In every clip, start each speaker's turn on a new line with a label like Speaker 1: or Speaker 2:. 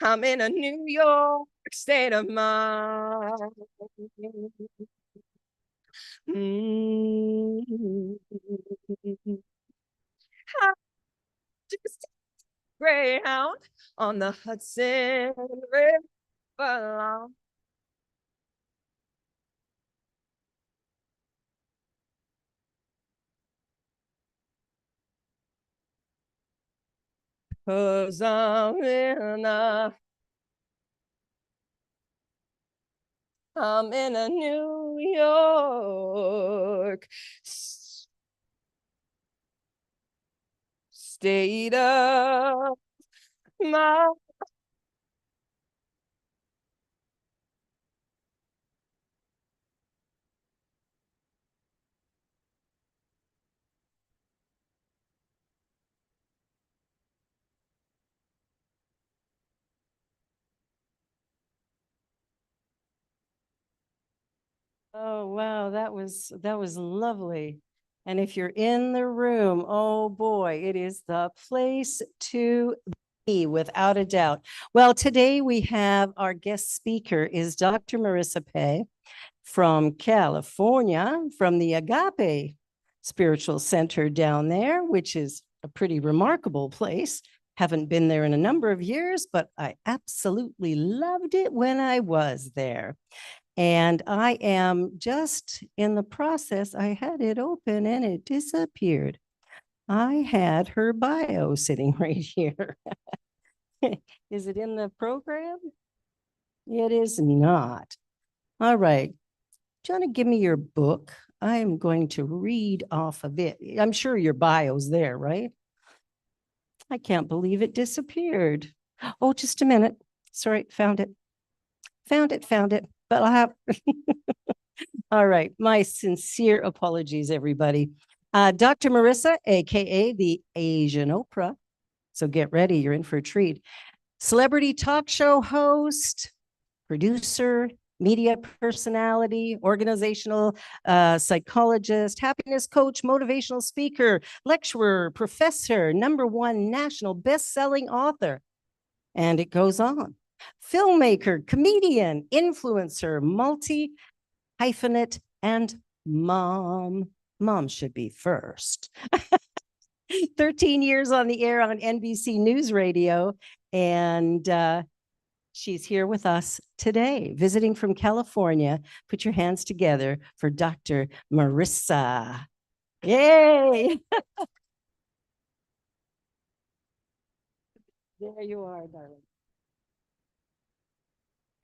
Speaker 1: I'm in a New York state of mind. Mm. Just Greyhound on the Hudson River. 'Cause I'm in a New York state of mind. Oh, wow, that was lovely. And if you're in the room, oh boy, it is the place to be without a doubt. Well, today we have our guest speaker is Dr. Marissa Pei from California, from the Agape Spiritual Center down there, which is a pretty remarkable place. Haven't been there in a number of years, but I absolutely loved it when I was there. And I am just in the process. I had it open and it disappeared. I had her bio sitting right here. Is it in the program? It is not. All right. Do you want to give me your book? I'm going to read off of it. I'm sure your bio's there, right? I can't believe it disappeared. Oh, just a minute. Sorry, found it. Found it. But I'll have all right. My sincere apologies, everybody. Dr. Marissa, AKA the Asian Oprah. So get ready. You're in for a treat. Celebrity talk show host, producer, media personality, organizational psychologist, happiness coach, motivational speaker, lecturer, professor, #1 national best-selling author. And it goes on. Filmmaker, comedian, influencer, multi-hyphenate, and mom. Mom should be first. 13 years on the air on NBC News Radio. And she's here with us today, visiting from California. Put your hands together for Dr. Marissa. Yay! There you are, darling.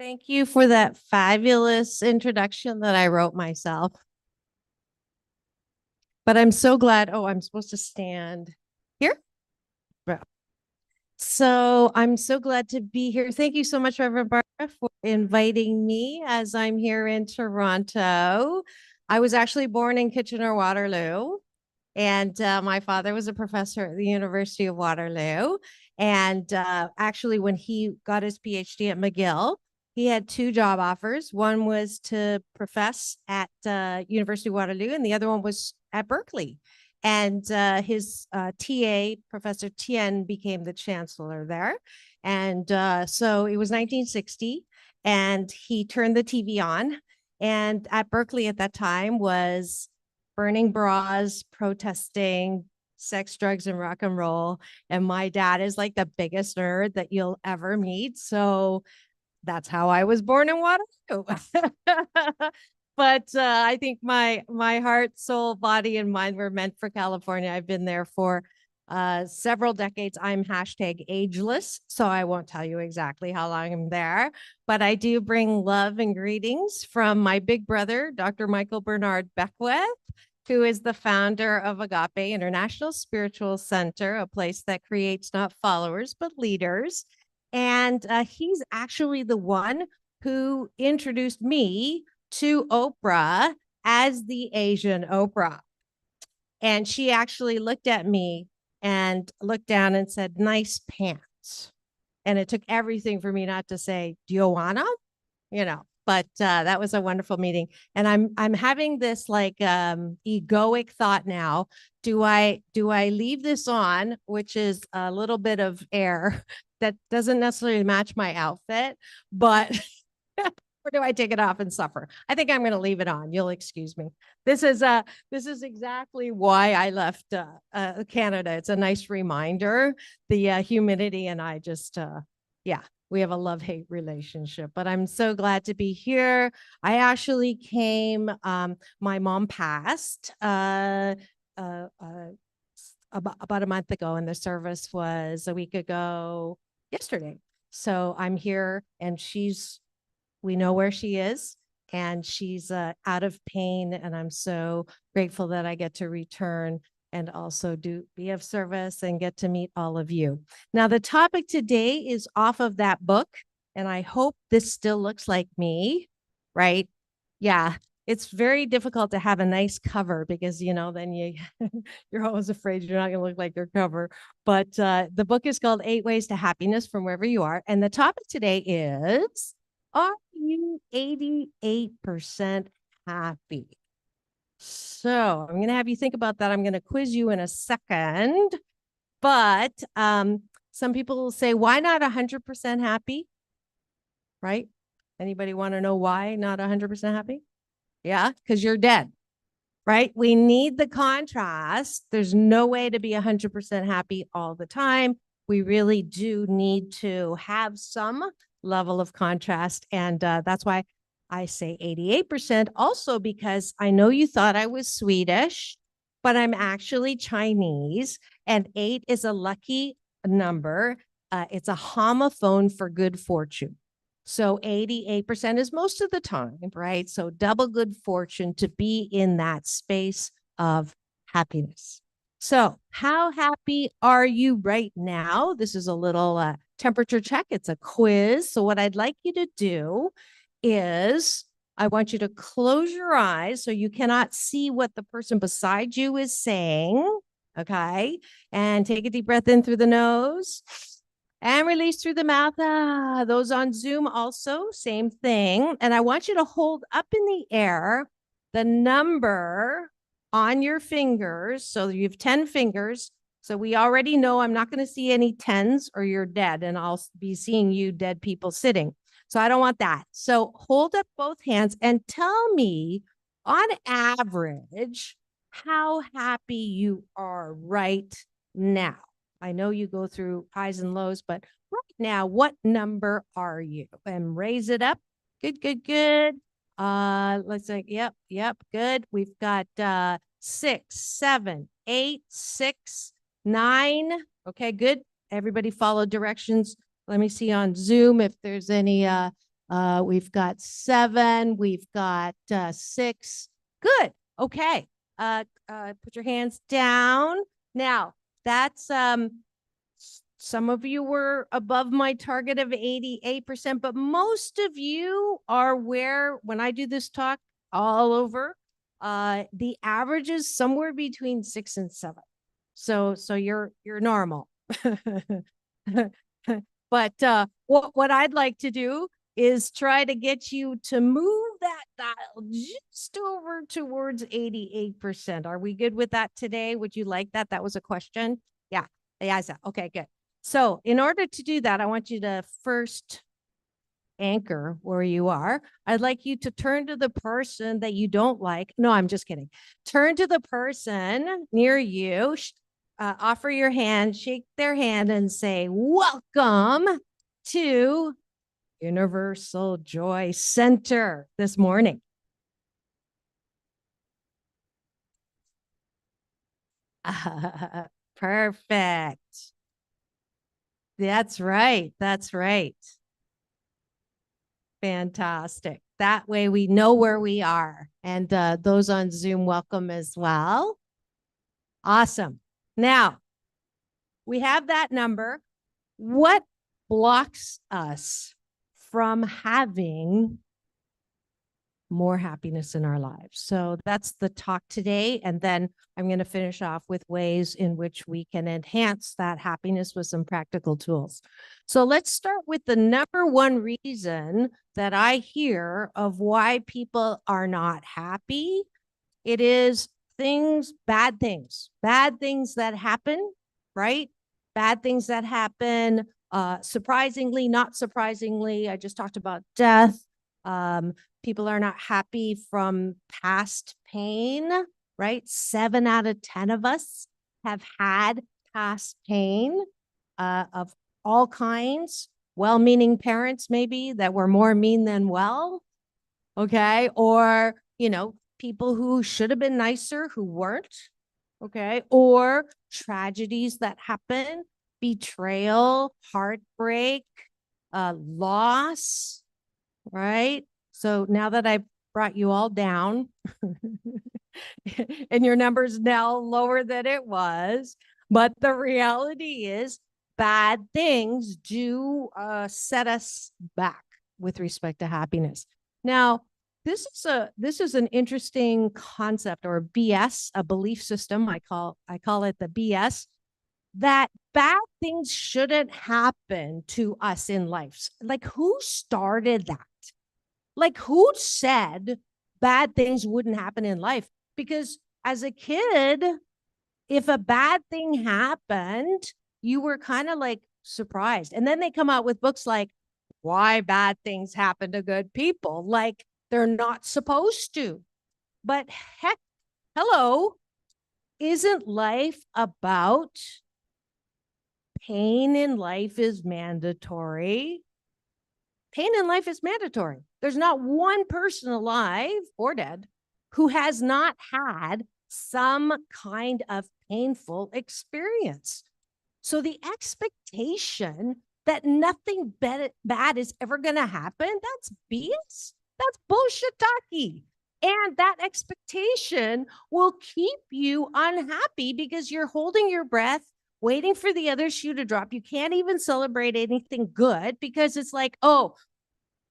Speaker 2: Thank you for that fabulous introduction that I wrote myself. But I'm so glad. Oh, I'm supposed to stand here. So I'm so glad to be here. Thank you so much, Reverend Barbara, for inviting me as I'm here in Toronto. I was actually born in Kitchener-Waterloo, and my father was a professor at the University of Waterloo. And actually, when he got his PhD at McGill, he had two job offers. One was to profess at University of Waterloo, and the other one was at Berkeley. And his TA, Professor Tien, became the chancellor there. And so it was 1960, and he turned the TV on. And at Berkeley at that time was burning bras, protesting, sex, drugs, and rock and roll. And my dad is like the biggest nerd that you'll ever meet. So that's how I was born in Waterloo. But I think my heart, soul, body, and mind were meant for California. I've been there for several decades. I'm #ageless, so I won't tell you exactly how long I'm there, but I do bring love and greetings from my big brother, Dr. Michael Bernard Beckwith, who is the founder of Agape International Spiritual Center, a place that creates not followers, but leaders. And he's actually the one who introduced me to Oprah as the Asian Oprah. And she actually looked at me and looked down and said, "Nice pants." And it took everything for me not to say, "Do you want them?" You know, but that was a wonderful meeting. And I'm having this like egoic thought now. Do I leave this on, which is a little bit of air that doesn't necessarily match my outfit, but or do I take it off and suffer? I think I'm going to leave it on. You'll excuse me. This is exactly why I left Canada. It's a nice reminder. The humidity and I just yeah, we have a love-hate relationship, but I'm so glad to be here. I actually came, my mom passed about a month ago, and the service was a week ago yesterday. So I'm here, and we know where she is, and she's out of pain, and I'm so grateful that I get to return and also be of service and get to meet all of you. Now, the topic today is off of that book, and I hope this still looks like me, right? Yeah, it's very difficult to have a nice cover because, then you're always afraid you're not going to look like your cover. But the book is called 8 Ways to Happiness from Wherever You Are. And the topic today is, are you 88% happy? So I'm going to have you think about that. I'm going to quiz you in a second. But some people will say, why not 100% happy? Right? Anybody want to know why not 100% happy? Yeah, because you're dead. Right? We need the contrast. There's no way to be 100% happy all the time. We really do need to have some level of contrast. And that's why I say 88%. Also, because I know you thought I was Swedish, but I'm actually Chinese. And 8 is a lucky number. It's a homophone for good fortune. So 88% is most of the time, right? So double good fortune to be in that space of happiness. So how happy are you right now? This is a little temperature check. It's a quiz. So what I'd like you to do is I want you to close your eyes so you cannot see what the person beside you is saying. Okay. And take a deep breath in through the nose. And release through the mouth. Those on Zoom also, same thing. And I want you to hold up in the air the number on your fingers. So you have 10 fingers. So we already know I'm not going to see any 10s or you're dead, and I'll be seeing you dead people sitting. So I don't want that. So hold up both hands and tell me on average how happy you are right now. I know you go through highs and lows, but right now, what number are you? And raise it up. Good, good, good. Let's say, yep, good. We've got 6, 7, 8, 6, 9. Okay, good. Everybody follow directions. Let me see on Zoom if there's any. We've got 7. We've got 6. Good. Okay. Put your hands down. Now, that's some of you were above my target of 88%, but most of you are where, when I do this talk all over, the average is somewhere between 6 and 7. So you're normal. But what I'd like to do is try to get you to move that dial just over towards 88%. Are we good with that today? Would you like that? That was a question. Yeah. Okay, good. So in order to do that, I want you to first anchor where you are. I'd like you to turn to the person that you don't like. No, I'm just kidding. Turn to the person near you, offer your hand, shake their hand and say, welcome to Universal Joy Center this morning. Perfect. That's right. That's right. Fantastic. That way we know where we are. And those on Zoom, welcome as well. Awesome. Now, we have that number. What blocks us from having more happiness in our lives. So that's the talk today. And then I'm going to finish off with ways in which we can enhance that happiness with some practical tools. So let's start with the number one reason that I hear of why people are not happy. It is bad things that happen, right? Bad things that happen, surprisingly, not surprisingly. I just talked about death. People are not happy from past pain, right? 7 out of 10 of us have had past pain of all kinds. Well-meaning parents, maybe, that were more mean than well. Okay. Or, people who should have been nicer who weren't. Okay. Or tragedies that happen, betrayal, heartbreak, loss. Right. So now that I've brought you all down and your number's now lower than it was, but the reality is bad things do set us back with respect to happiness. Now, this is an interesting concept, or BS, a belief system. I call it the BS, that bad things shouldn't happen to us in life. Like, who started that? Like, who said bad things wouldn't happen in life? Because as a kid, if a bad thing happened, you were kind of like surprised. And then they come out with books like Why Bad Things Happen to Good People, like they're not supposed to. But heck, hello, isn't life about pain in life is mandatory? Pain in life is mandatory. There's not one person alive or dead who has not had some kind of painful experience. So the expectation that nothing bad is ever going to happen, that's BS. That's bullshit talkie. And that expectation will keep you unhappy because you're holding your breath, waiting for the other shoe to drop. You can't even celebrate anything good because it's like, oh,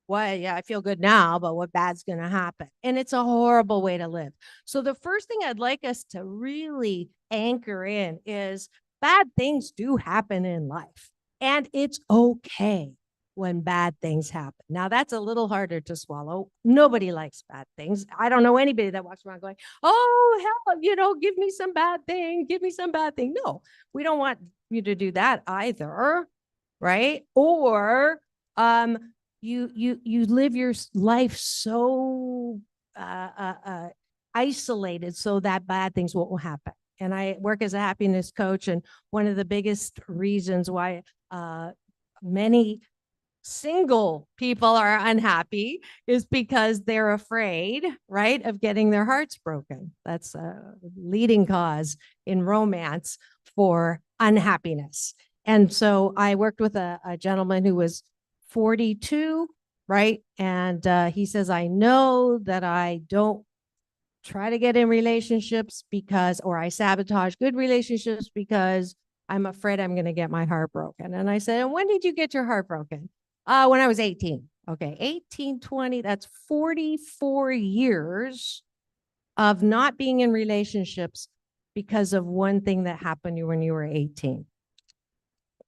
Speaker 2: well, yeah, I feel good now, but what bad's going to happen? And it's a horrible way to live. So the first thing I'd like us to really anchor in is bad things do happen in life, and it's okay when bad things happen. Now, that's a little harder to swallow. Nobody likes bad things. I don't know anybody that walks around going, oh, hell, give me some bad thing. Give me some bad thing. No, we don't want you to do that either, right? Or, you live your life so isolated so that bad things won't happen. And I work as a happiness coach, and one of the biggest reasons why many single people are unhappy is because they're afraid, right, of getting their hearts broken. That's a leading cause in romance for unhappiness. And so I worked with a gentleman who was 42, right? And he says, I know that I don't try to get in relationships or I sabotage good relationships because I'm afraid I'm going to get my heart broken. And I said, and when did you get your heart broken? When I was 18. Okay, 18, 20, that's 44 years of not being in relationships because of one thing that happened when you were 18.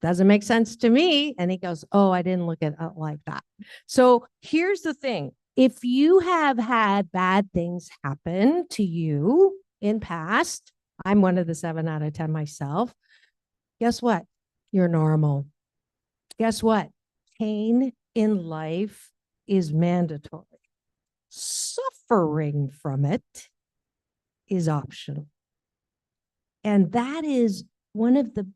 Speaker 2: Doesn't make sense to me. And he goes, oh, I didn't look at it like that. So here's the thing. If you have had bad things happen to you in past, I'm one of the 7 out of 10 myself. Guess what? You're normal. Guess what? Pain in life is mandatory. Suffering from it is optional. And that is one of the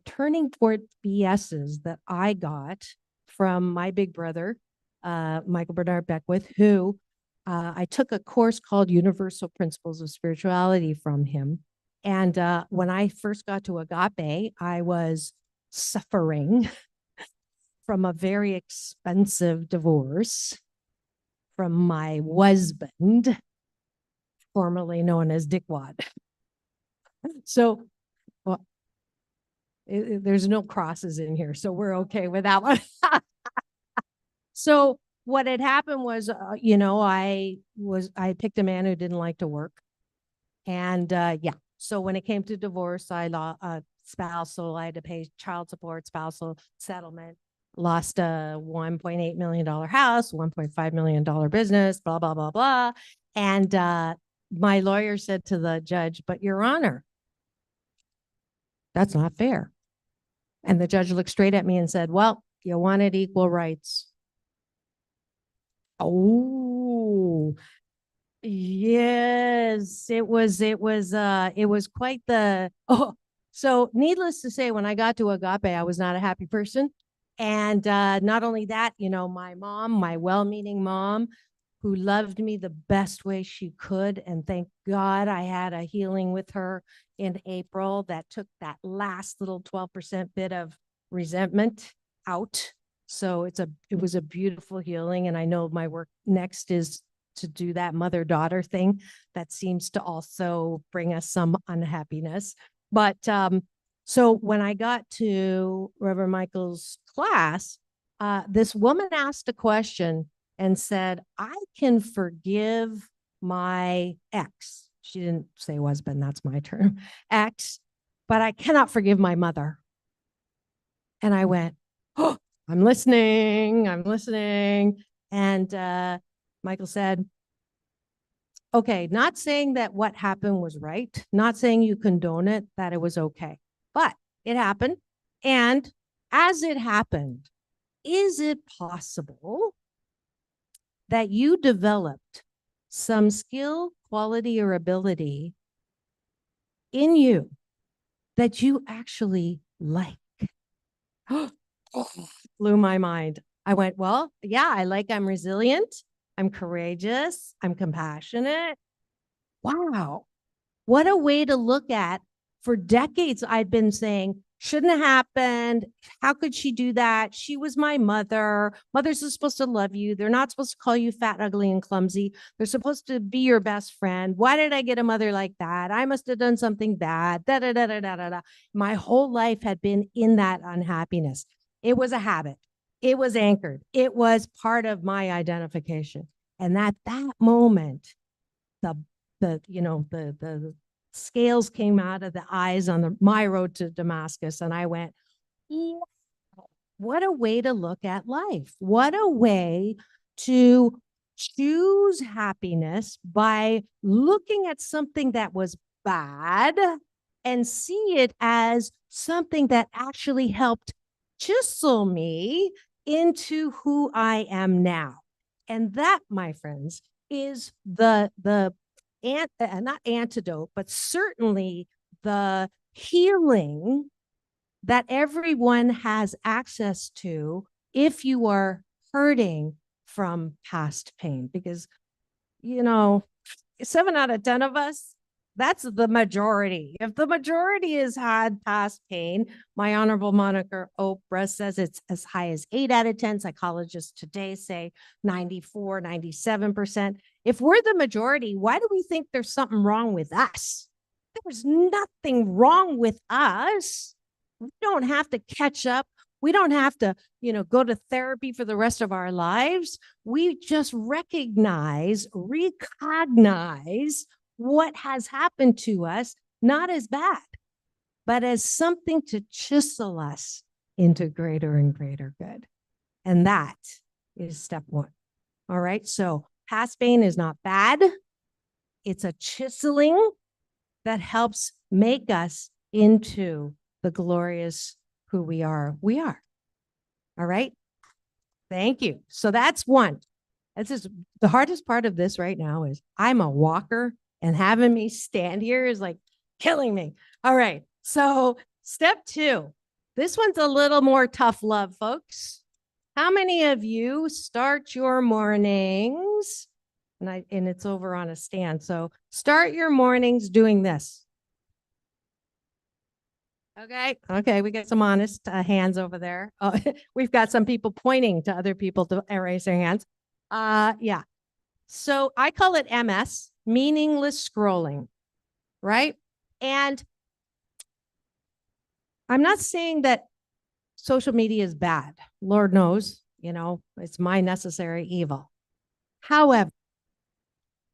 Speaker 2: turning point BSs that I got from my big brother, Michael Bernard Beckwith, who I took a course called Universal Principles of Spirituality from him. And when I first got to Agape, I was suffering from a very expensive divorce from my husband, formerly known as Dickwad. So, well, there's no crosses in here, so we're okay with that one. So what had happened was, I picked a man who didn't like to work. And yeah, so when it came to divorce, I lost spousal, I had to pay child support, spousal settlement, lost a $1.8 million house, $1.5 million business, blah, blah, blah, blah. And my lawyer said to the judge, but Your Honor, that's not fair. And the judge looked straight at me and said, well, you wanted equal rights. Oh, yes, it was quite the, oh, so needless to say, when I got to Agape, I was not a happy person. And not only that, my mom, my well-meaning mom, who loved me the best way she could. And thank God I had a healing with her in April that took that last little 12% bit of resentment out. So it was a beautiful healing. And I know my work next is to do that mother-daughter thing that seems to also bring us some unhappiness. But so when I got to Reverend Michael's class, this woman asked a question and said, I can forgive my ex. She didn't say husband, that's my term, ex, but I cannot forgive my mother. And I went, oh, I'm listening. And Michael said, okay, not saying that what happened was right, not saying you condone it, that it was okay, but it happened. And as it happened, is it possible that you developed some skill, quality, or ability in you that you actually like? Blew my mind. I went, well, yeah, I'm resilient, I'm courageous, I'm compassionate. Wow. What a way to look at. For decades, I'd been saying, shouldn't have happened. How could she do that? She was my mother. Mothers are supposed to love you. They're not supposed to call you fat, ugly, and clumsy. They're supposed to be your best friend. Why did I get a mother like that? I must have done something bad. Da, da, da, da, da, da, da. My whole life had been in that unhappiness. It was a habit. It was anchored. It was part of my identification. And at that moment, the scales came out of the eyes on my road to Damascus. And I went, wow, what a way to look at life. What a way to choose happiness by looking at something that was bad and see it as something that actually helped chisel me into who I am now. And that, my friends, is the not antidote, but certainly the healing that everyone has access to if you are hurting from past pain. Because, 7 out of 10 of us, that's the majority. If the majority has had past pain, my honorable moniker Oprah says it's as high as 8 out of 10. Psychologists today say 94, 97%. If we're the majority, why do we think there's something wrong with us? There's nothing wrong with us. We don't have to catch up. We don't have to, go to therapy for the rest of our lives. We just recognize what has happened to us, not as bad, but as something to chisel us into greater and greater good. And that is step 1. All right. So past pain is not bad. It's a chiseling that helps make us into the glorious who we are. We are. All right. Thank you. So that's 1. That's just the hardest part of this right now is I'm a walker, and having me stand here is like killing me. All right. So step 2, this one's a little more tough love, folks. How many of you start your mornings? And it's over on a stand. So start your mornings doing this. Okay. We got some honest hands over there. Oh, we've got some people pointing to other people to raise their hands. Yeah. So I call it MS, meaningless scrolling, right? And I'm not saying that social media is bad. Lord knows, it's my necessary evil. However,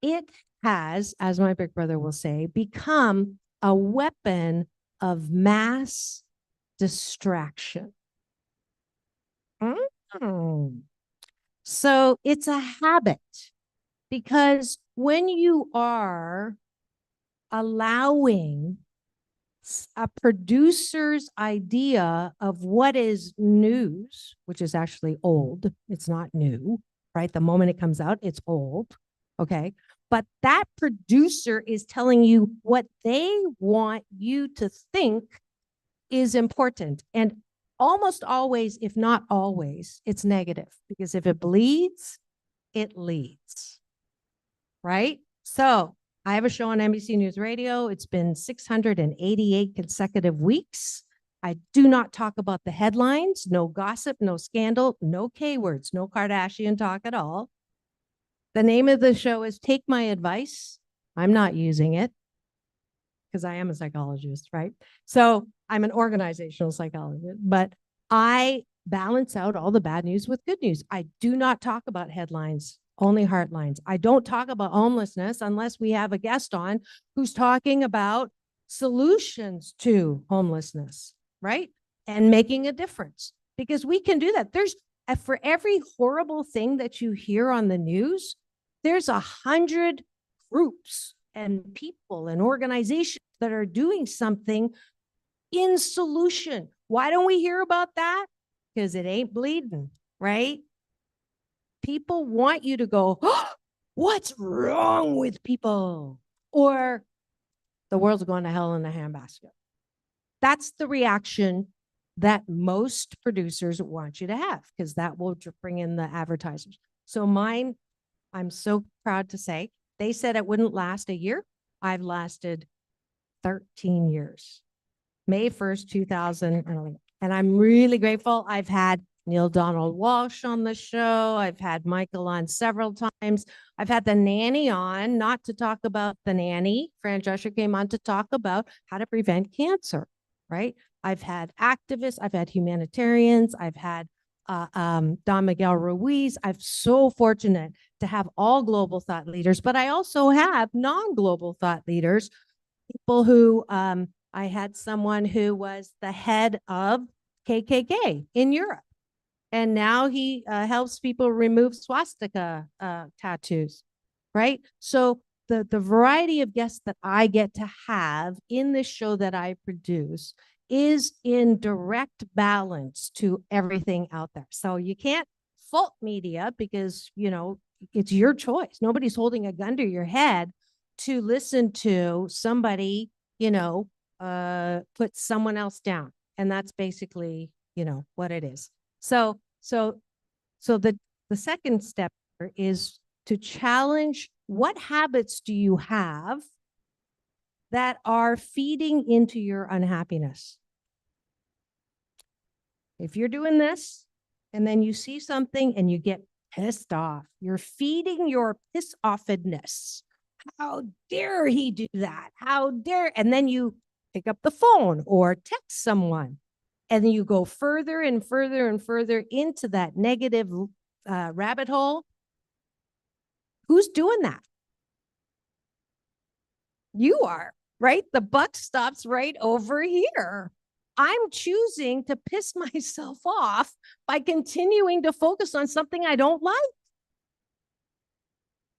Speaker 2: it has, as my big brother will say, become a weapon of mass distraction. So it's a habit, because when you are allowing a producer's idea of what is news, which is actually old, it's not new, right? The moment it comes out, it's old, okay? But that producer is telling you what they want you to think is important. And almost always, if not always, it's negative, because if it bleeds, it leads, right? So I have a show on NBC News Radio. It's been 688 consecutive weeks. I do not talk about the headlines, no gossip, no scandal, no K words, no Kardashian talk at all. The name of the show is Take My Advice. I'm not using it because I am a psychologist, right? So I'm an organizational psychologist, but I balance out all the bad news with good news. I do not talk about headlines, only heartlines. I don't talk about homelessness unless we have a guest on who's talking about solutions to homelessness, right? And making a difference, because we can do that. There's for every horrible thing that you hear on the news, there's 100 groups and people and organizations that are doing something in solution. Why don't we hear about that? Because it ain't bleeding, right? People want you to go, oh, what's wrong with people? Or the world's going to hell in a handbasket. That's the reaction that most producers want you to have, because that will bring in the advertisers. So mine, I'm so proud to say, they said it wouldn't last a year. I've lasted 13 years. May 1st, 2011. And I'm really grateful. I've had Neil Donald Walsh on the show. I've had Michael on several times. I've had the nanny on, not to talk about the nanny. Fran Drescher came on to talk about how to prevent cancer, right? I've had activists. I've had humanitarians. I've had Don Miguel Ruiz. I'm so fortunate to have all global thought leaders, but I also have non-global thought leaders, people who I had someone who was the head of KKK in Europe, and now he helps people remove swastika tattoos, right? So the variety of guests that I get to have in this show that I produce is in direct balance to everything out there. So you can't fault media, because, it's your choice. Nobody's holding a gun to your head to listen to somebody, put someone else down. And that's basically, what it is. So the second step is to challenge, what habits do you have that are feeding into your unhappiness? If you're doing this and then you see something and you get pissed off, you're feeding your piss offedness. How dare he do that? How dare? And then you pick up the phone or text someone, and then you go further and further and further into that negative rabbit hole. Who's doing that? You are, right? The buck stops right over here. I'm choosing to piss myself off by continuing to focus on something I don't like.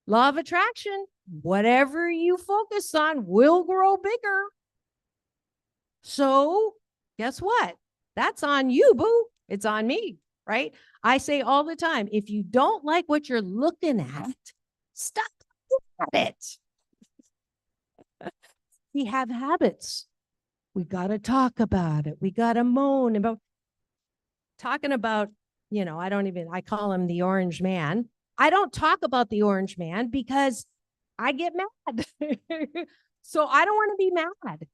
Speaker 2: Law of attraction, whatever you focus on will grow bigger. So guess what? That's on you, boo. It's on me, right? I say all the time, if you don't like what you're looking at, stop looking at it. We have habits. We got to talk about it. We got to moan about talking about, I call him the orange man. I don't talk about the orange man because I get mad. So I don't want to be mad.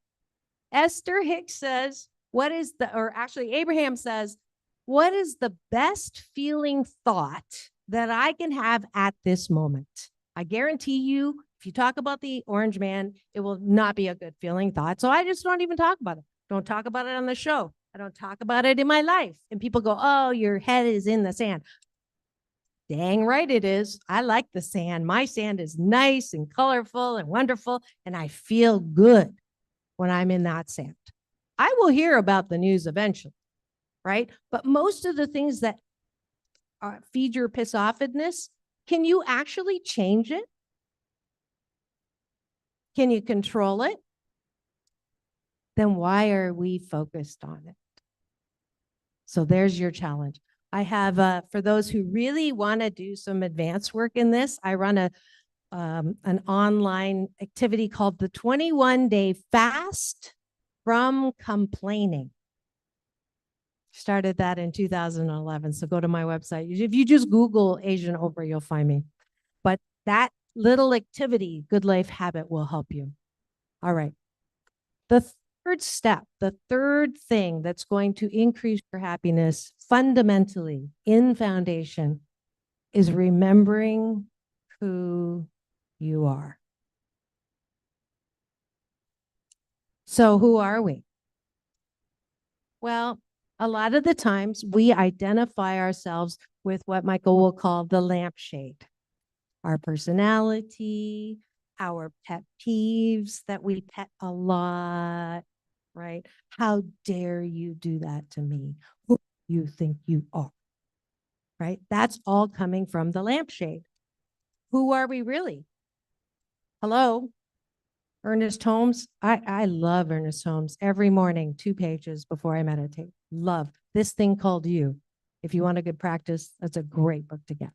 Speaker 2: Esther Hicks says, Abraham says, what is the best feeling thought that I can have at this moment? I guarantee you, if you talk about the orange man, it will not be a good feeling thought. So I just don't even talk about it. Don't talk about it on the show. I don't talk about it in my life. And people go, oh, your head is in the sand. Dang right it is. I like the sand. My sand is nice and colorful and wonderful, and I feel good when I'm in that sand. I will hear about the news eventually, right? But most of the things that feed your piss offedness, can you actually change it? Can you control it? Then why are we focused on it? So there's your challenge. I have, for those who really want to do some advanced work in this, I run an online activity called the 21-day fast from complaining. Started that in 2011. So go to my website. If you just Google Asian Oprah, you'll find me. But that little activity, Good Life Habit, will help you. All right. The third step, the third thing that's going to increase your happiness fundamentally in foundation is remembering who you are. So who are we? Well, a lot of the times we identify ourselves with what Michael will call the lampshade, our personality, our pet peeves that we pet a lot, right? How dare you do that to me? Who do you think you are? Right? That's all coming from the lampshade. Who are we really? Hello? Ernest Holmes. I love Ernest Holmes. Every morning, 2 pages before I meditate. Love this thing called you. If you want a good practice, that's a great book to get.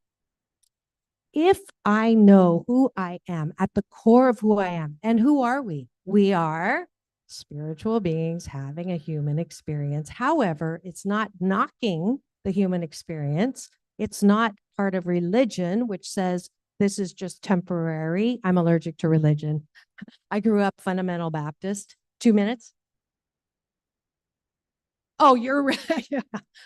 Speaker 2: If I know who I am at the core of who I am, and who are we? We are spiritual beings having a human experience. However, it's not knocking the human experience. It's not part of religion, which says this is just temporary. I'm allergic to religion. I grew up fundamental Baptist. 2 minutes. Oh, you're right.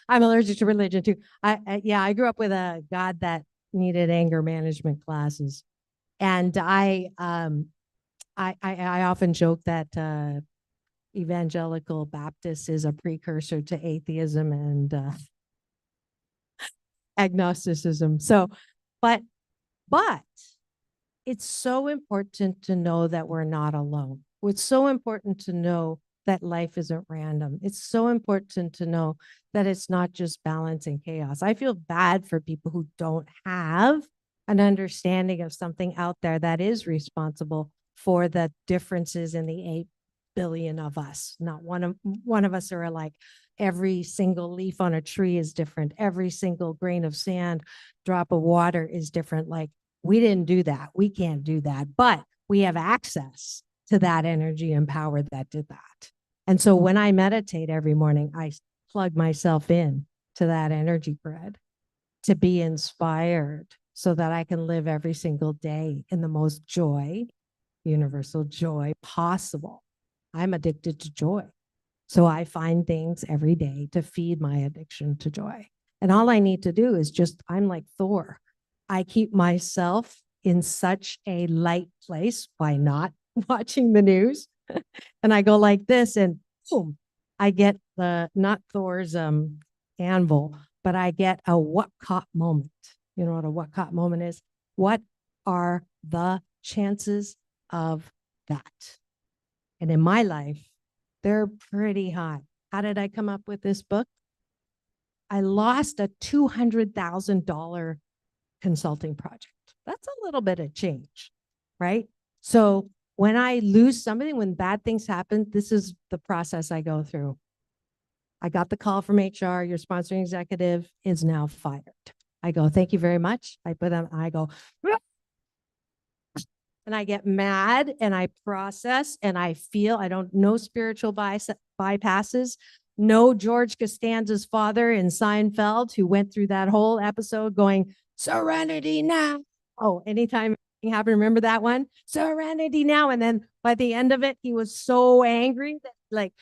Speaker 2: I'm allergic to religion too. I grew up with a God that needed anger management classes, and I often joke that evangelical Baptist is a precursor to atheism and agnosticism. So, but it's so important to know that we're not alone. It's so important to know that life isn't random. It's so important to know that it's not just balance and chaos. I feel bad for people who don't have an understanding of something out there that is responsible for the differences in the 8 billion of us. Not one of us are alike. Every single leaf on a tree is different. Every single grain of sand, drop of water is different. Like, we didn't do that. We can't do that, but we have access to that energy and power that did that. And so when I meditate every morning, I plug myself in to that energy grid to be inspired so that I can live every single day in the most joy, universal joy possible. I'm addicted to joy. So I find things every day to feed my addiction to joy. And all I need to do is just, I'm like Thor. I keep myself in such a light place by not watching the news. And I go like this and boom, I get not Thor's anvil, but I get a what caught moment. You know what a what caught moment is? What are the chances of that? And in my life, they're pretty high. How did I come up with this book? I lost a $200,000 consulting project. That's a little bit of change, right? So when I lose something, when bad things happen, this is the process I go through. I got the call from HR, your sponsoring executive is now fired. I go, thank you very much. I put them, I go, and I get mad and I process and I feel, I don't know spiritual bypasses. No George Costanza's father in Seinfeld, who went through that whole episode going, serenity now. Oh, anytime anything happened, remember that one? Serenity now. And then by the end of it, he was so angry that like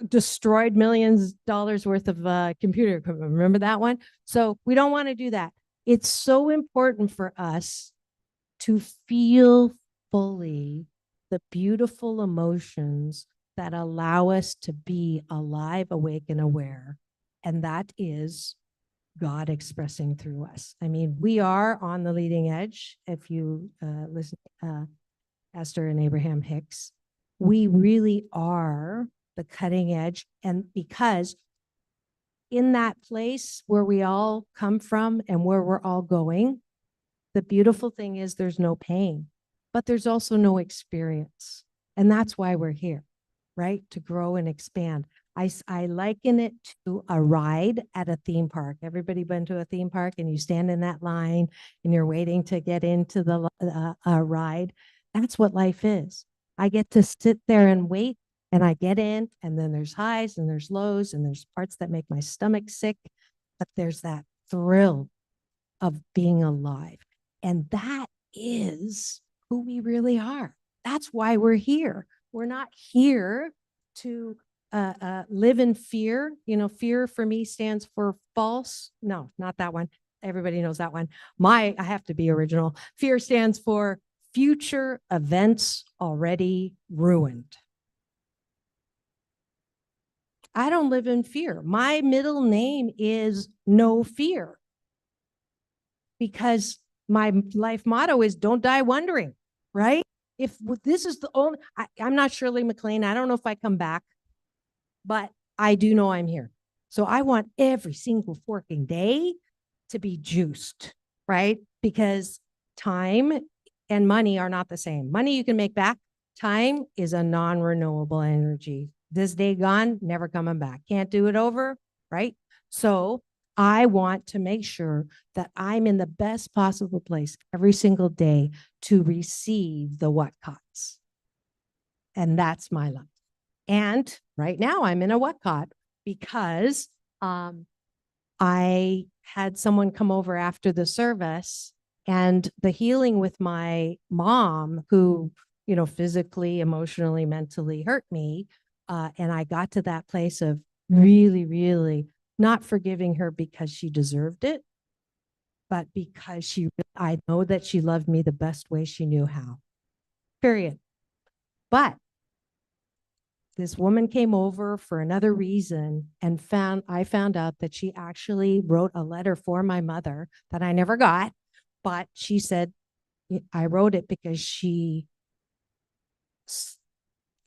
Speaker 2: destroyed millions of dollars worth of computer equipment. Remember that one? So we don't want to do that. It's so important for us to feel fully the beautiful emotions that allow us to be alive, awake, and aware. And that is God expressing through us. I mean, we are on the leading edge. If you listen, Esther and Abraham Hicks, we really are the cutting edge. And because in that place where we all come from and where we're all going, the beautiful thing is there's no pain, but there's also no experience. And that's why we're here, right? To grow and expand. I liken it to a ride at a theme park. Everybody been to a theme park and you stand in that line and you're waiting to get into the ride. That's what life is. I get to sit there and wait and I get in, and then there's highs and there's lows and there's parts that make my stomach sick, but there's that thrill of being alive. And that is who we really are. That's why we're here. We're not here to live in fear. You know, fear for me stands for false. No, not that one. Everybody knows that one. I have to be original. Fear stands for future events already ruined. I don't live in fear. My middle name is No Fear, because my life motto is don't die wondering, right? If this is the only, I'm not Shirley MacLaine. I don't know if I come back, but I do know I'm here. So I want every single forking day to be juiced, right? Because time and money are not the same. Money you can make back. Time is a non-renewable energy. This day gone, never coming back. Can't do it over, right? So I want to make sure that I'm in the best possible place every single day to receive the Whatcots. And that's my life. And right now I'm in a Whatcot because I had someone come over after the service, and the healing with my mom, who, you know, physically, emotionally, mentally hurt me. And I got to that place of really, really not forgiving her because she deserved it, but because I know that she loved me the best way she knew how, period. But this woman came over for another reason, and I found out that she actually wrote a letter for my mother that I never got, but she said, I wrote it because she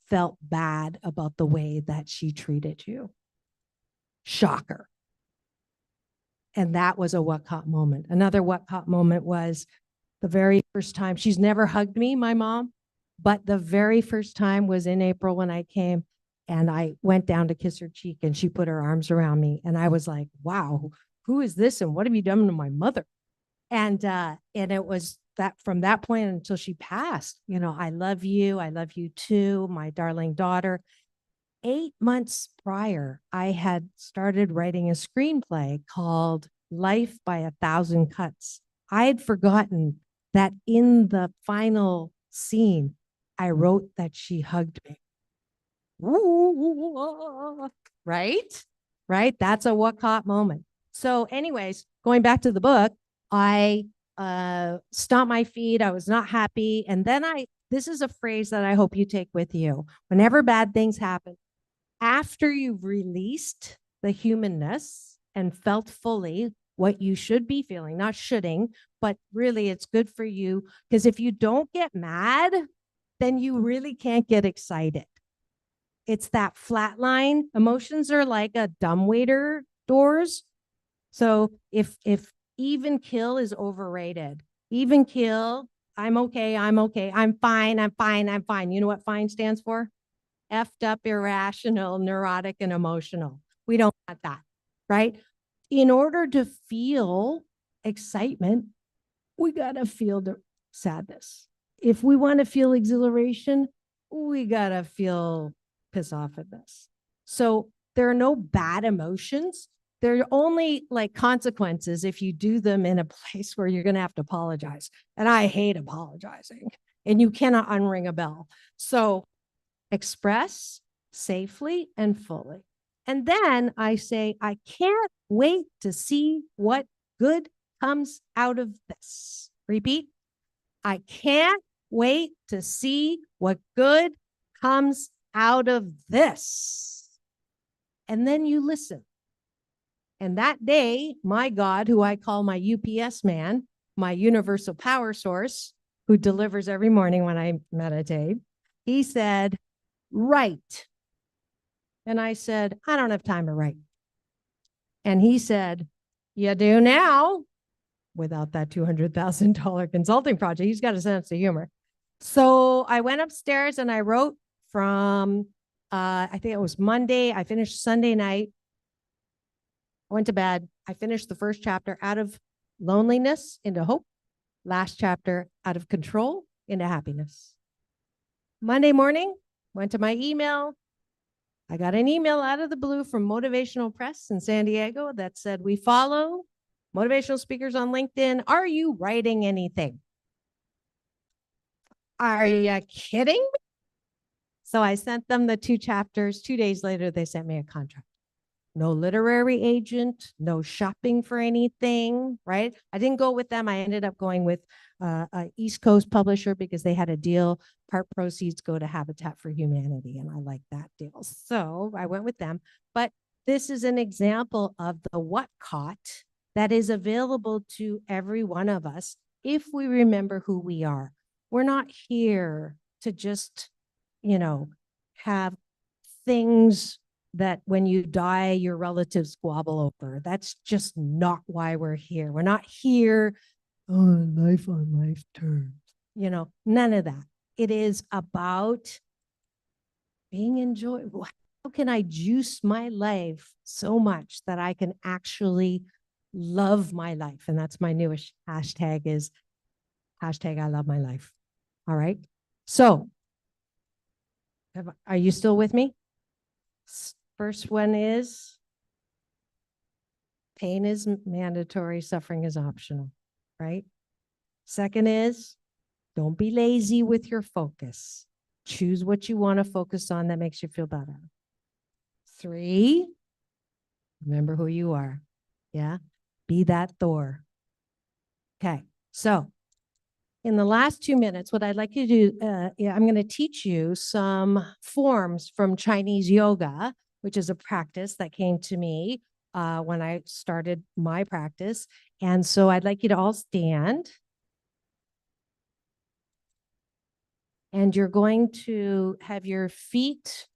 Speaker 2: felt bad about the way that she treated you. Shocker. And that was a Whatcot moment. Another Whatcot moment was the very first time. She's never hugged me, my mom, but the very first time was in April when I came, and I went down to kiss her cheek and she put her arms around me. And I was like, wow, who is this? And what have you done to my mother? And it was that from that point until she passed, you know, I love you too, my darling daughter. 8 months prior, I had started writing a screenplay called Life by a Thousand Cuts. I had forgotten that in the final scene, I wrote that she hugged me. Right? Right? That's a Whatcot moment. So anyways, going back to the book, I stomped my feet. I was not happy. And then this is a phrase that I hope you take with you. Whenever bad things happen, after you've released the humanness and felt fully what you should be feeling, not shoulding, but really it's good for you. Because if you don't get mad, then you really can't get excited. It's that flat line. Emotions are like a dumbwaiter doors. So if even kill is overrated, even kill, I'm okay, I'm fine. You know what fine stands for? Effed up, irrational, neurotic, and emotional. We don't want that, right? In order to feel excitement, we got to feel the sadness. If we want to feel exhilaration, we got to feel piss off at this. So there are no bad emotions. There are only like consequences if you do them in a place where you're going to have to apologize. And I hate apologizing, and you cannot unring a bell. So express safely and fully. And then I say, I can't wait to see what good comes out of this. Repeat. I can't wait to see what good comes out of this. And then you listen. And that day, my God, who I call my UPS man, my universal power source, who delivers every morning when I meditate, he said, write. And I said, I don't have time to write. And he said, you do now, without that $200,000 consulting project. He's got a sense of humor. So I went upstairs and I wrote from, I think it was Monday. I finished Sunday night. I went to bed. I finished the first chapter, out of loneliness into hope. Last chapter, out of control into happiness. Monday morning, went to my email. I got an email out of the blue from Motivational Press in San Diego that said, we follow motivational speakers on LinkedIn. Are you writing anything? Are you kidding me? So I sent them the 2 chapters. 2 days later, they sent me a contract. No literary agent, no shopping for anything, right? I didn't go with them. I ended up going with a East Coast publisher because they had a deal. Part proceeds go to Habitat for Humanity, and I like that deal. So I went with them. But this is an example of the what caught that is available to every one of us if we remember who we are. We're not here to just, have things that when you die, your relatives squabble over. That's just not why we're here. We're not here, life on life terms. None of that. It is about being enjoyable. How can I juice my life so much that I can actually love my life? And that's my newest hashtag is hashtag I love my life. All right. So are you still with me? First one is pain is mandatory, suffering is optional, right? Second is don't be lazy with your focus. Choose what you want to focus on that makes you feel better. 3, remember who you are. Yeah. Be that Thor. Okay. So in the last 2 minutes, what I'd like you to do, I'm going to teach you some forms from Chinese yoga, which is a practice that came to me when I started my practice. And so I'd like you to all stand. And you're going to have your feet.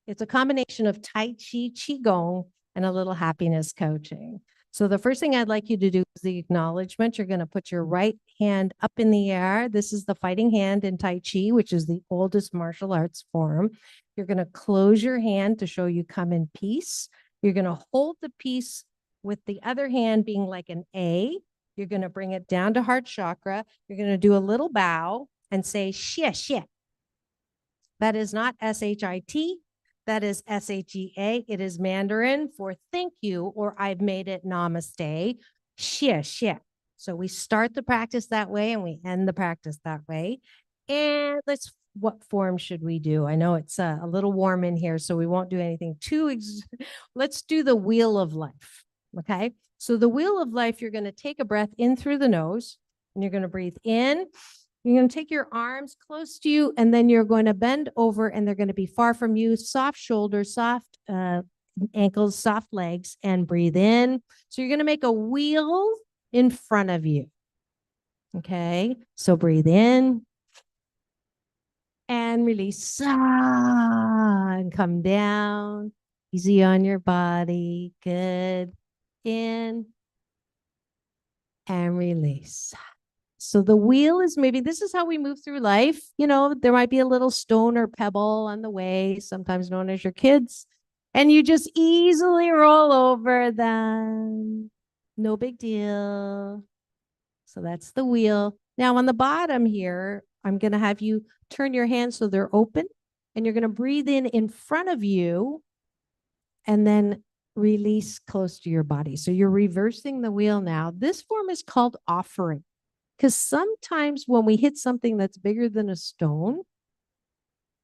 Speaker 2: It's a combination of Tai Chi, Qigong, and a little happiness coaching. So the first thing I'd like you to do is the acknowledgement. You're going to put your right hand up in the air. This is the fighting hand in Tai Chi, which is the oldest martial arts form. You're going to close your hand to show you come in peace. You're going to hold the peace with the other hand being like an A. You're going to bring it down to heart chakra. You're going to do a little bow and say, xie, xie. That is not S-H-I-T. That is S-H-E-A. It is Mandarin for thank you, or I've made it namaste. Xie, xie. So we start the practice that way and we end the practice that way. And what form should we do? I know it's a little warm in here, so we won't do anything too. Let's do the wheel of life. Okay. So the wheel of life, you're going to take a breath in through the nose and you're going to breathe in. You're going to take your arms close to you, and then you're going to bend over, and they're going to be far from you. Soft shoulders, soft ankles, soft legs, and breathe in. So you're going to make a wheel in front of you. Okay. So breathe in and release. And come down. Easy on your body. Good. In and release. So the wheel is maybe this is how we move through life. There might be a little stone or pebble on the way, sometimes known as your kids, and you just easily roll over them. No big deal. So that's the wheel. Now on the bottom here, I'm going to have you turn your hands so they're open, and you're going to breathe in front of you and then release close to your body. So you're reversing the wheel now. This form is called offering. Because sometimes when we hit something that's bigger than a stone,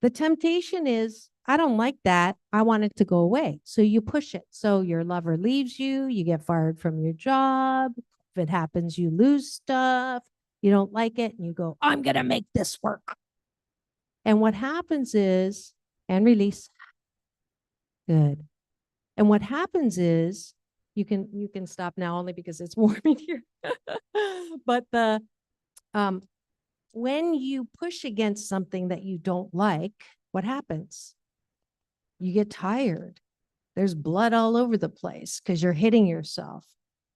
Speaker 2: the temptation is, I don't like that. I want it to go away. So you push it. So your lover leaves you, you get fired from your job. If it happens, you lose stuff. You don't like it. And you go, I'm going to make this work. And what happens is, and release. Good. And what happens is You can stop now only because it's warm in here. But um when you push against something that you don't like, what happens? You get tired. There's blood all over the place because you're hitting yourself.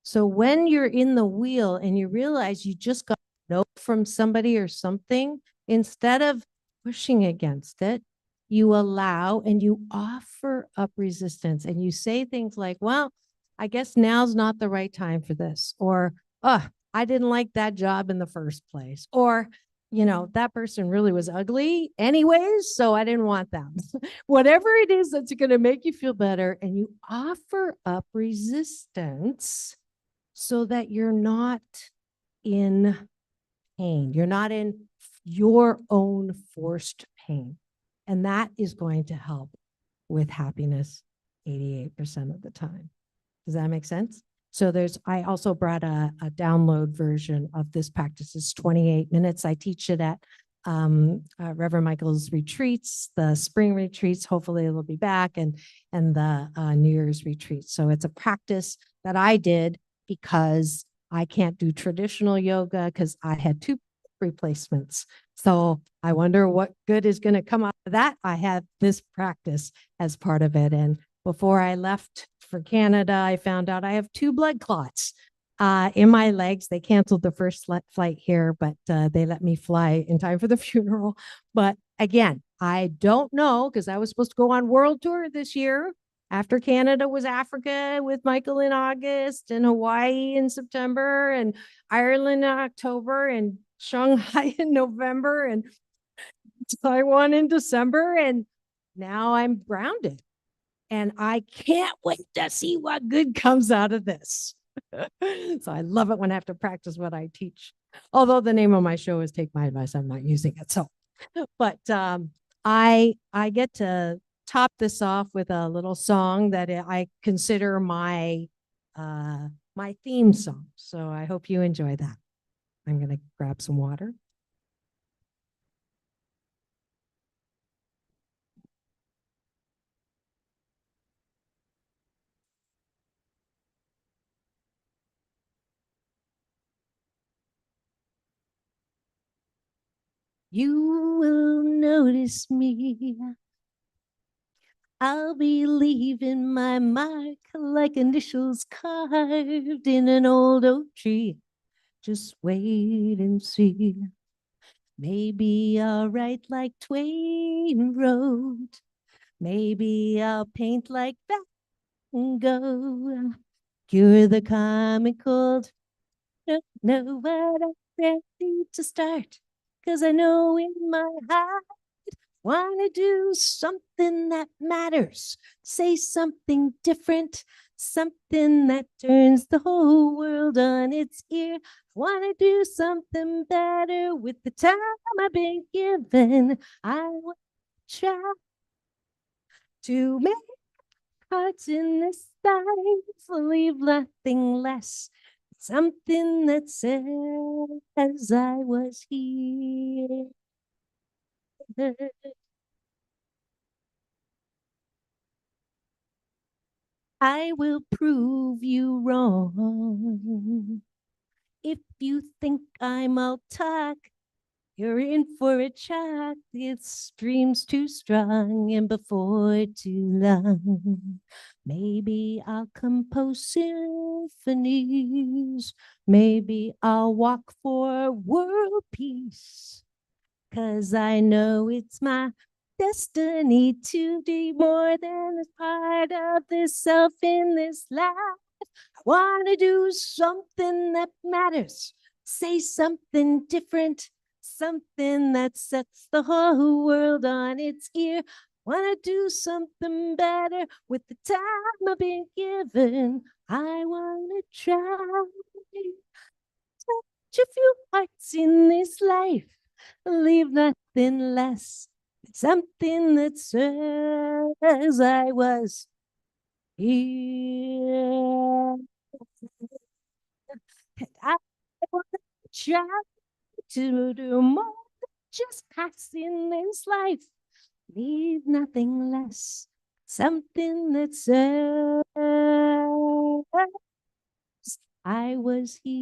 Speaker 2: So when you're in the wheel and you realize you just got a note from somebody or something, instead of pushing against it, you allow and you offer up resistance and you say things like, well, I guess now's not the right time for this. Or, oh, I didn't like that job in the first place. Or, that person really was ugly anyways, so I didn't want them. Whatever it is that's going to make you feel better, and you offer up resistance so that you're not in pain. You're not in your own forced pain. And that is going to help with happiness 88% of the time. Does that make sense? So I also brought a download version of this practice. It's 28 minutes. I teach it at Reverend Michael's retreats, the spring retreats. Hopefully it'll be back, and the New Year's retreats. So it's a practice that I did because I can't do traditional yoga because I had 2 replacements. So I wonder what good is going to come out of that. I have this practice as part of it. And before I left for Canada, I found out I have 2 blood clots in my legs. They canceled the first flight here, but they let me fly in time for the funeral. But again, I don't know, because I was supposed to go on world tour this year. After Canada was Africa with Michael in August, and Hawaii in September, and Ireland in October, and Shanghai in November, and Taiwan in December. And now I'm grounded. And I can't wait to see what good comes out of this. So I love it when I have to practice what I teach. Although the name of my show is Take My Advice, I'm not using it. So, but I get to top this off with a little song that I consider my my theme song. So I hope you enjoy that. I'm going to grab some water. You will notice me. I'll be leaving my mark like initials carved in an old oak tree. Just wait and see. Maybe I'll write like Twain wrote. Maybe I'll paint like Van Gogh. Cure the comic cold. Don't know what I'm ready to start. 'Cause I know in my heart, wanna do something that matters. Say something different, something that turns the whole world on its ear. Wanna do something better with the time I've been given. I want to try to make hearts in this life, leave nothing less. Something that says I was here. I will prove you wrong. If you think I'm all talk, you're in for a shock. It's dreams too strong, and before too long, maybe I'll compose symphonies. Maybe I'll walk for world peace. 'Cause I know it's my destiny to be more than a part of this self in this life. I want to do something that matters, say something different, something that sets the whole world on its ear. Want to do something better with the time I've been given. I want to try touch a few hearts in this life, leave nothing less. Something that says I was here. I want to try to do more than just passing this life. Leave nothing less. Something that says I was here.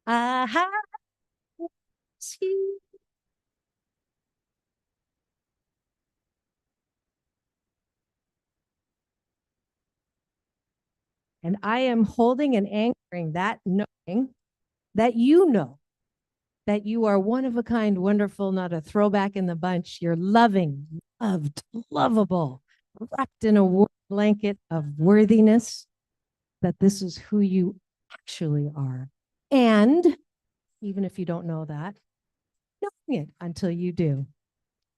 Speaker 2: I was here. And I am holding and anchoring that, knowing that you know that you are one of a kind, wonderful, not a throwback in the bunch. You're loving, loved, lovable, wrapped in a warm blanket of worthiness, that this is who you actually are. And even if you don't know that, knowing it until you do,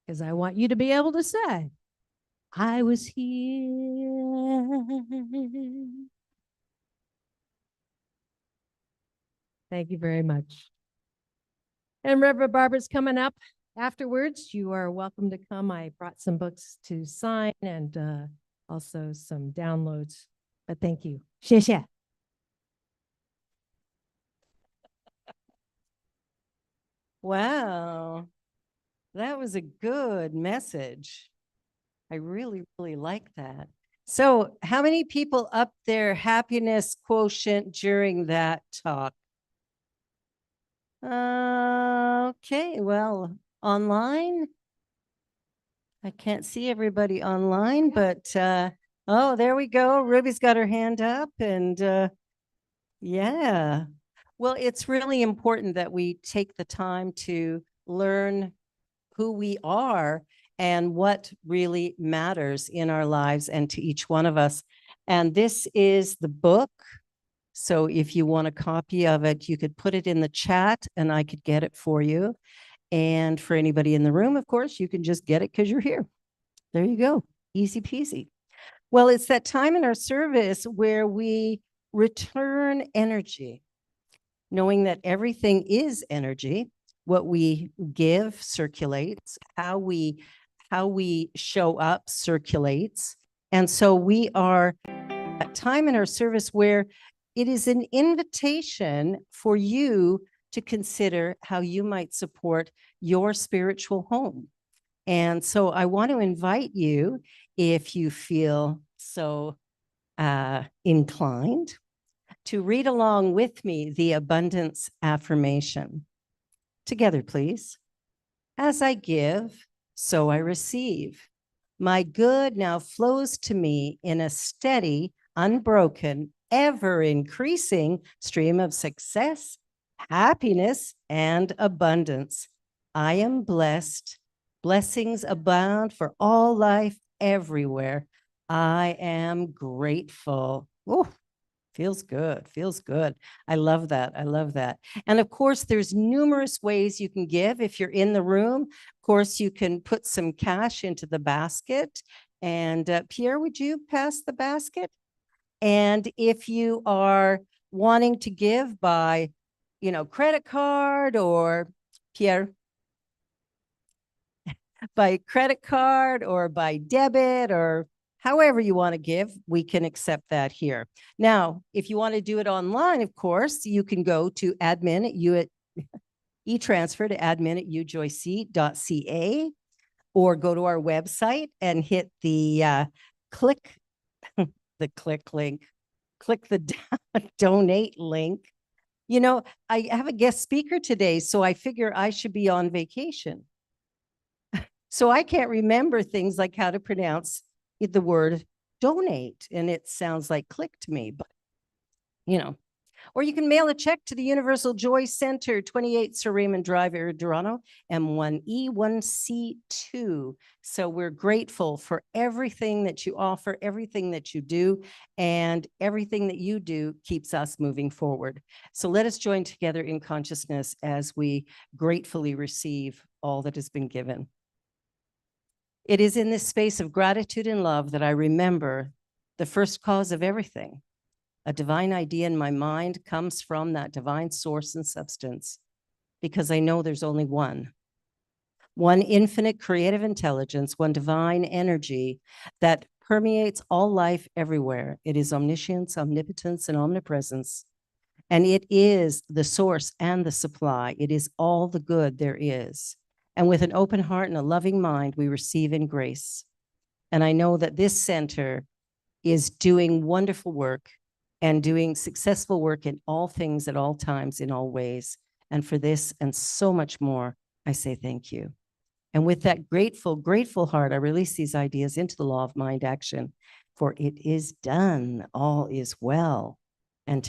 Speaker 2: because I want you to be able to say, I was here. Thank you very much. And Reverend Barbara's coming up afterwards. You are welcome to come. I brought some books to sign and also some downloads. But thank you. 谢谢.
Speaker 1: Wow, that was a good message. I really, really like that. So, how many people up their happiness quotient during that talk? Okay, well, online, I can't see everybody online, but oh, there we go. Ruby's got her hand up, and yeah. Well, it's really important that we take the time to learn who we are and what really matters in our lives and to each one of us. And this is the book. So if you want a copy of it, you could put it in the chat and I could get it for you. And for anybody in the room, of course, you can just get it because you're here. There you go. Easy peasy. Well, it's that time in our service where we return energy, knowing that everything is energy. What we give circulates, how we show up circulates. And so we are at time in our service where it is an invitation for you to consider how you might support your spiritual home. And so I want to invite you, if you feel so inclined, to read along with me the abundance affirmation. Together, please. As I give, so I receive. My good now flows to me in a steady, unbroken, ever increasing stream of success, happiness, and abundance. I am blessed. Blessings abound for all life everywhere. I am grateful. Oh, feels good. Feels good. I love that. I love that. And of course, there's numerous ways you can give. If you're in the room, of course, you can put some cash into the basket. And Pierre, would you pass the basket? And if you are wanting to give by, credit card or Pierre, by credit card or by debit or however you want to give, we can accept that here. Now, if you want to do it online, of course, you can go to admin at e-transfer to admin at ujoyc.ca or go to our website and hit the click link, click the donate link. I have a guest speaker today, so I figure I should be on vacation. So I can't remember things like how to pronounce the word donate. And it sounds like click to me, but or you can mail a check to the Universal Joy Center, 28 Sir Raymond Drive, Toronto, M1E1C2. So we're grateful for everything that you offer, everything that you do, and everything that you do keeps us moving forward. So let us join together in consciousness as we gratefully receive all that has been given. It is in this space of gratitude and love that I remember the first cause of everything. A divine idea in my mind comes from that divine source and substance because I know there's only one infinite creative intelligence, one divine energy that permeates all life everywhere. It is omniscience, omnipotence, and omnipresence. And it is the source and the supply. It is all the good there is. And with an open heart and a loving mind, we receive in grace. And I know that this center is doing wonderful work and doing successful work in all things at all times, in all ways. And for this and so much more, I say thank you. And with that grateful, grateful heart, I release these ideas into the law of mind action, for it is done. All is well. And to